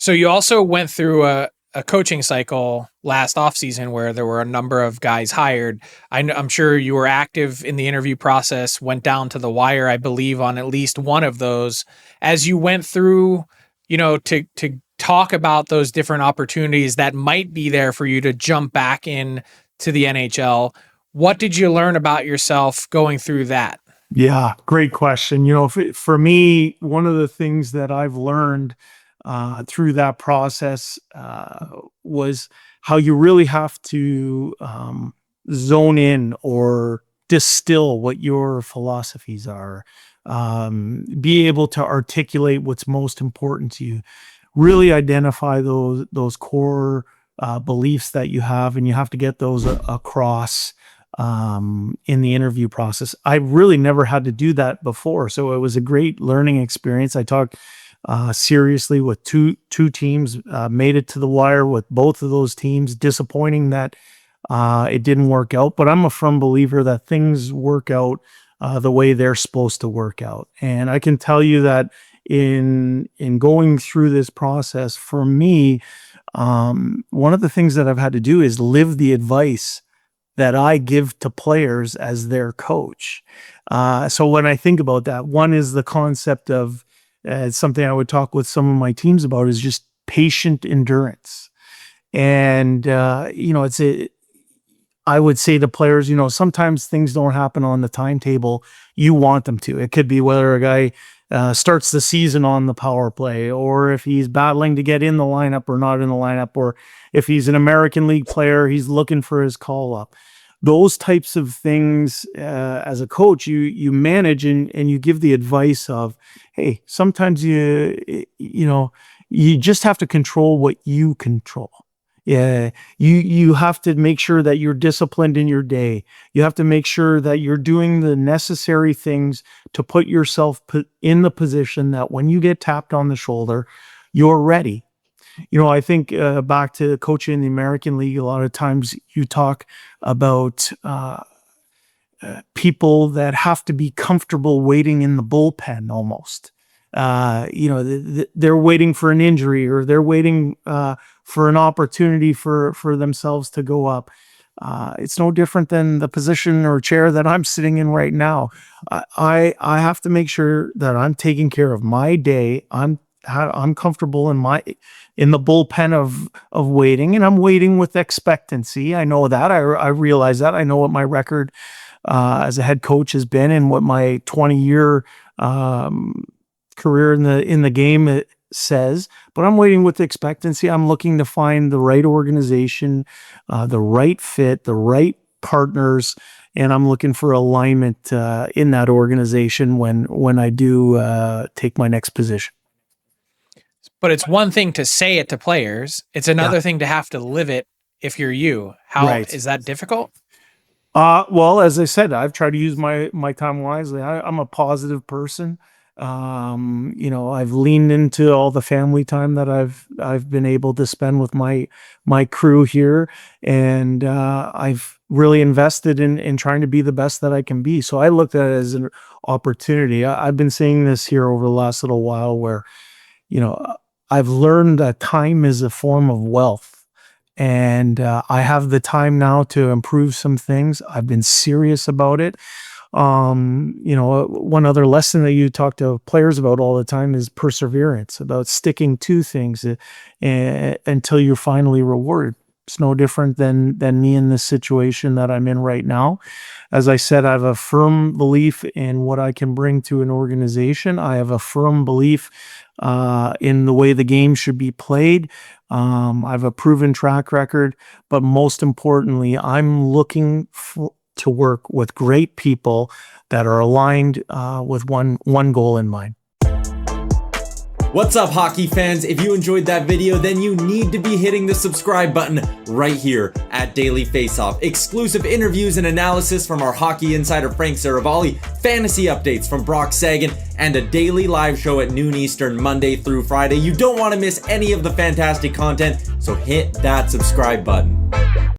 So you also went through a coaching cycle last offseason where there were a number of guys hired. I'm sure you were active in the interview process, went down to the wire, I believe, on at least one of those. As you went through, to talk about those different opportunities that might be there for you to jump back in to the NHL, what did you learn about yourself going through that? Yeah, great question. For me, one of the things that I've learned through that process was how you really have to zone in or distill what your philosophies are, be able to articulate what's most important to you, really identify those core beliefs that you have, and you have to get those across in the interview process. I really never had to do that before, so it was a great learning experience. I talked seriously with two teams, made it to the wire with both of those teams. Disappointing that it didn't work out, but I'm a firm believer that things work out the way they're supposed to work out. And I can tell you that in going through this process, for me, one of the things that I've had to do is live the advice that I give to players as their coach. So when I think about that, one is the concept of something I would talk with some of my teams about is just patient endurance. And, I would say to players, sometimes things don't happen on the timetable you want them to. It could be whether a guy starts the season on the power play, or if he's battling to get in the lineup or not in the lineup, or if he's an American League player, he's looking for his call up. Those types of things, as a coach, you manage and you give the advice of, hey, sometimes you just have to control what you control. Yeah, you have to make sure that you're disciplined in your day. You have to make sure that you're doing the necessary things to put yourself in the position that when you get tapped on the shoulder, you're ready. I think back to coaching in the American League, a lot of times you talk about people that have to be comfortable waiting in the bullpen almost. They're waiting for an injury, or they're waiting for an opportunity for themselves to go up. It's no different than the position or chair that I'm sitting in right now. I have to make sure that I'm taking care of my day. I'm comfortable in the bullpen of waiting, and I'm waiting with expectancy. I know that. I realize that. I know what my record as a head coach has been, and what my 20-year career in the game it says, but I'm waiting with expectancy. I'm looking to find the right organization, the right fit, the right partners, and I'm looking for alignment in that organization when I do take my next position. But it's one thing to say it to players. It's another thing to have to live it if you're you. How is that difficult? Well, as I said, I've tried to use my time wisely. I'm a positive person. I've leaned into all the family time that I've been able to spend with my crew here, and I've really invested in trying to be the best that I can be. So I looked at it as an opportunity. I've been saying this here over the last little while, where I've learned that time is a form of wealth, and I have the time now to improve some things. I've been serious about it. One other lesson that you talk to players about all the time is perseverance, about sticking to things until you're finally rewarded. It's no different than me in this situation that I'm in right now. As I said, I have a firm belief in what I can bring to an organization. I have a firm belief in the way the game should be played. I have a proven track record, but most importantly, I'm looking to work with great people that are aligned with one goal in mind. What's up, hockey fans? If you enjoyed that video, then you need to be hitting the subscribe button right here at Daily Faceoff. Exclusive interviews and analysis from our hockey insider Frank Saravalli, fantasy updates from Brock Sagan, and a daily live show at noon Eastern, Monday through Friday. You don't want to miss any of the fantastic content, so hit that subscribe button.